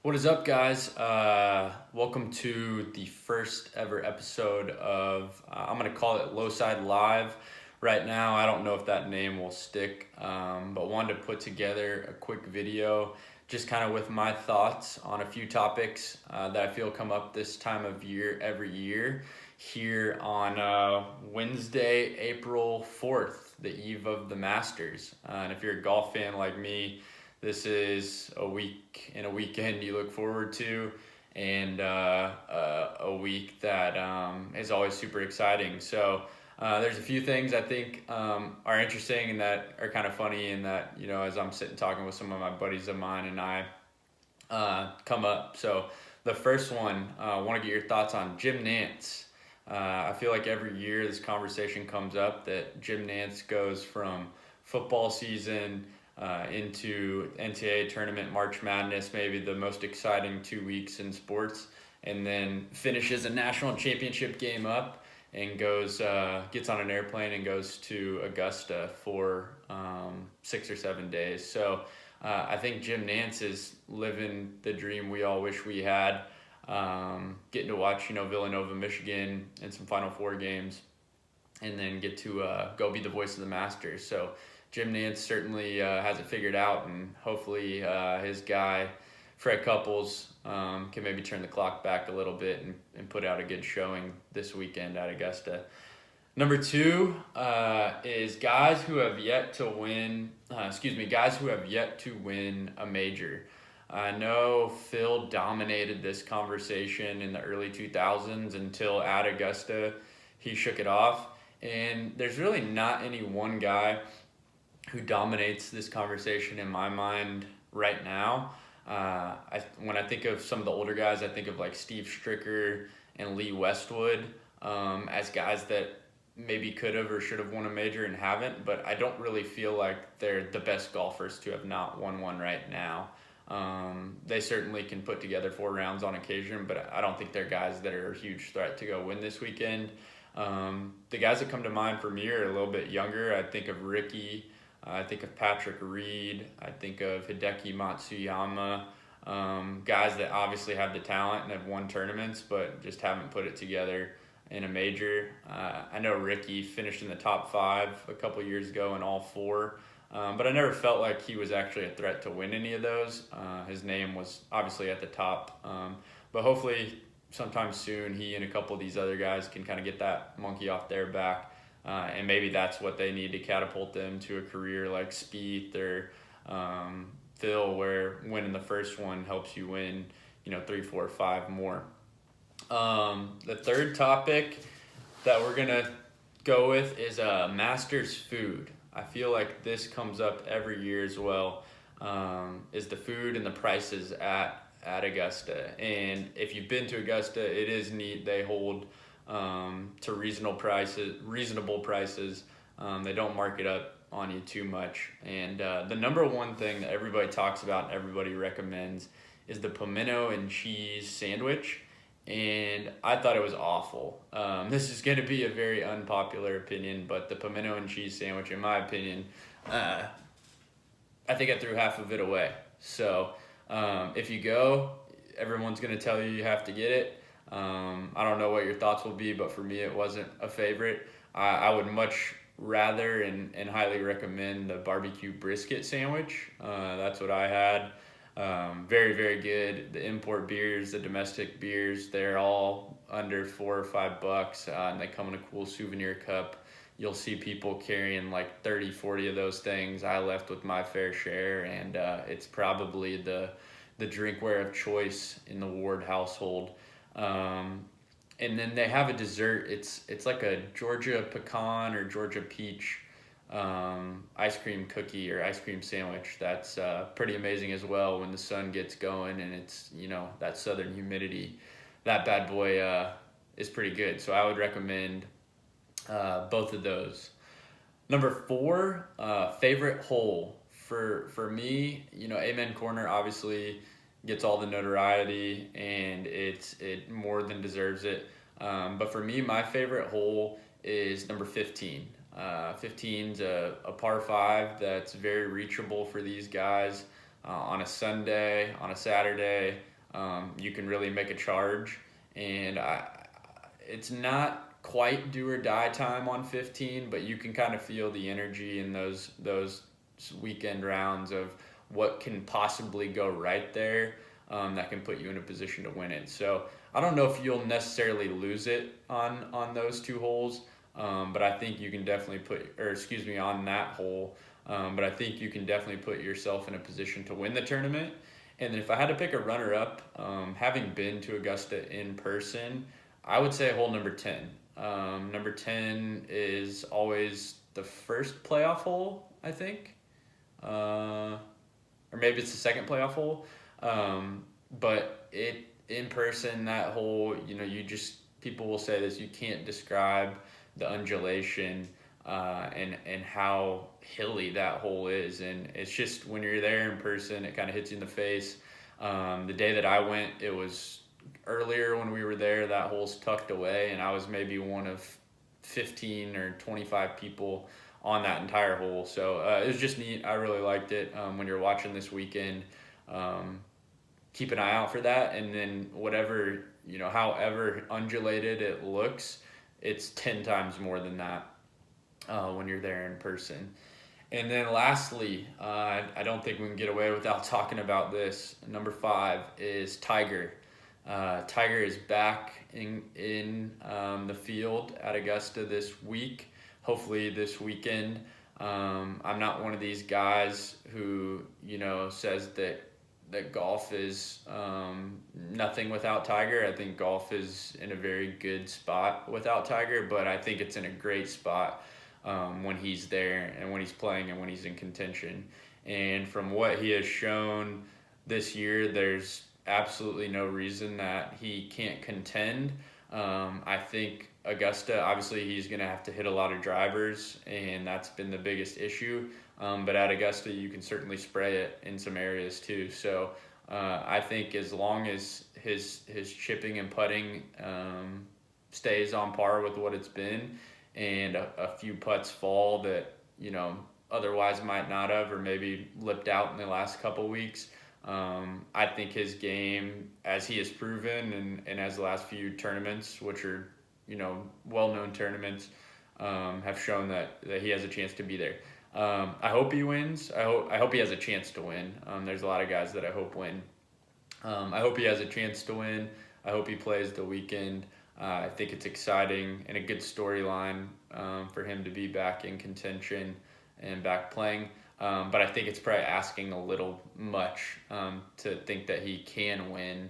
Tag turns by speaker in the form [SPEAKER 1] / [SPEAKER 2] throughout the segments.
[SPEAKER 1] What is up, guys? Welcome to the first ever episode of, I'm going to call it Lowside Live. Right now, I don't know if that name will stick, but wanted to put together a quick video just kind of with my thoughts on a few topics that I feel come up this time of year every year here on Wednesday, April 4th, the eve of the Masters. And if you're a golf fan like me, this is a week and a weekend you look forward to, and a week that is always super exciting. So there's a few things I think are interesting and that are kind of funny, and that, as I'm sitting talking with some of my buddies of mine and I come up. So the first one, I want to get your thoughts on Jim Nance. I feel like every year this conversation comes up that Jim Nance goes from football season into NCAA tournament, March Madness, maybe the most exciting 2 weeks in sports, and then finishes a national championship game up and goes gets on an airplane and goes to Augusta for 6 or 7 days. So I think Jim Nance is living the dream we all wish we had. Getting to watch, Villanova, Michigan, and some Final Four games, and then get to go be the voice of the Masters. So Jim Nance certainly has it figured out, and hopefully his guy Fred Couples can maybe turn the clock back a little bit and put out a good showing this weekend at Augusta. Number two is guys who have yet to win. Guys who have yet to win a major. I know Phil dominated this conversation in the early 2000s until at Augusta he shook it off. And there's really not any one guy who dominates this conversation in my mind right now. When I think of some of the older guys, I think of like Steve Stricker and Lee Westwood as guys that maybe could have or should have won a major and haven't, but I don't really feel like they're the best golfers to have not won one right now. They certainly can put together 4 rounds on occasion, but I don't think they're guys that are a huge threat to go win this weekend. The guys that come to mind for me are a little bit younger. I think of Ricky. I think of Patrick Reed. I think of Hideki Matsuyama. Guys that obviously have the talent and have won tournaments, but just haven't put it together in a major. I know Ricky finished in the top 5 a couple years ago in all 4, but I never felt like he was actually a threat to win any of those. His name was obviously at the top, but hopefully sometime soon he and a couple of these other guys can kind of get that monkey off their back. And maybe that's what they need to catapult them to a career like Spieth or Phil, where winning the first one helps you win, 3, 4, 5 more. The third topic that we're going to go with is Masters food. I feel like this comes up every year as well, is the food and the prices at Augusta. And if you've been to Augusta, it is neat. They hold to reasonable prices. They don't mark it up on you too much. And the number one thing that everybody talks about and everybody recommends is the pimento and cheese sandwich. And I thought it was awful. This is going to be a very unpopular opinion, but the pimento and cheese sandwich, in my opinion, I think I threw half of it away. So if you go, everyone's going to tell you have to get it. I don't know what your thoughts will be, but for me, it wasn't a favorite. I would much rather and highly recommend the barbecue brisket sandwich. That's what I had. Very, very good. The import beers, the domestic beers, they're all under $4 or $5, and they come in a cool souvenir cup. You'll see people carrying like 30, 40 of those things. I left with my fair share, and it's probably the drinkware of choice in the Ward household. And then they have a dessert. It's like a Georgia pecan or Georgia peach ice cream cookie or ice cream sandwich. That's pretty amazing as well when the sun gets going and it's, that southern humidity. That bad boy is pretty good. So I would recommend both of those. Number 4, favorite hole. For me, Amen Corner obviously gets all the notoriety, and it more than deserves it. But for me, my favorite hole is number 15. 15's a par 5 that's very reachable for these guys on a Sunday, on a Saturday. you can really make a charge. And it's not quite do or die time on 15, but you can kind of feel the energy in those weekend rounds of what can possibly go right there, that can put you in a position to win it. So I don't know if you'll necessarily lose it on those two holes, but I think you can definitely on that hole. But I think you can definitely put yourself in a position to win the tournament. And then if I had to pick a runner up, having been to Augusta in person, I would say hole number 10. Number 10 is always the first playoff hole, I think. Or maybe it's the second playoff hole. But it in person, that hole, people will say this, you can't describe the undulation and how hilly that hole is. And it's just when you're there in person, it kind of hits you in the face. The day that I went, it was earlier when we were there. That hole's tucked away, and I was maybe one of 15 or 25 people on that entire hole. So it was just neat. I really liked it. When you're watching this weekend, keep an eye out for that. And then however undulated it looks, it's 10 times more than that when you're there in person. And then lastly, I don't think we can get away without talking about this. Number 5 is Tiger. Tiger is back in the field at Augusta this week, hopefully this weekend. I'm not one of these guys who, says that golf is nothing without Tiger. I think golf is in a very good spot without Tiger, but I think it's in a great spot when he's there and when he's playing and when he's in contention. And from what he has shown this year, there's absolutely no reason that he can't contend. I think Augusta, obviously he's going to have to hit a lot of drivers, and that's been the biggest issue. But at Augusta, you can certainly spray it in some areas too. So I think as long as his chipping and putting stays on par with what it's been, and a few putts fall that, otherwise might not have, or maybe lipped out in the last couple weeks, I think his game, as he has proven, and as the last few tournaments, which are, well-known tournaments, have shown that he has a chance to be there. I hope he wins. I hope he has a chance to win. There's a lot of guys that I hope win. I hope he has a chance to win. I hope he plays the weekend. I think it's exciting and a good storyline for him to be back in contention and back playing. But I think it's probably asking a little much to think that he can win,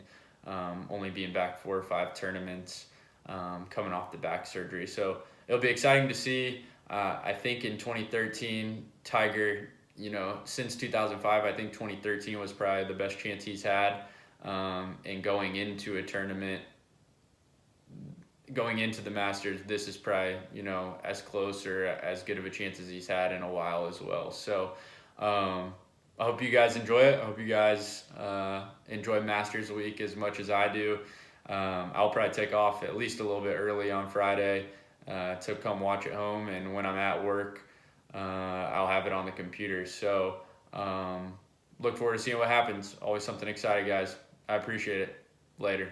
[SPEAKER 1] only being back 4 or 5 tournaments, coming off the back surgery. So it'll be exciting to see. I think in 2013, Tiger, since 2005, I think 2013 was probably the best chance he's had. And going into a tournament, going into the Masters, this is probably, as close or as good of a chance as he's had in a while as well. So I hope you guys enjoy it. I hope you guys enjoy Masters Week as much as I do. I'll probably take off at least a little bit early on Friday to come watch at home. And when I'm at work, I'll have it on the computer. So look forward to seeing what happens. Always something exciting, guys. I appreciate it. Later.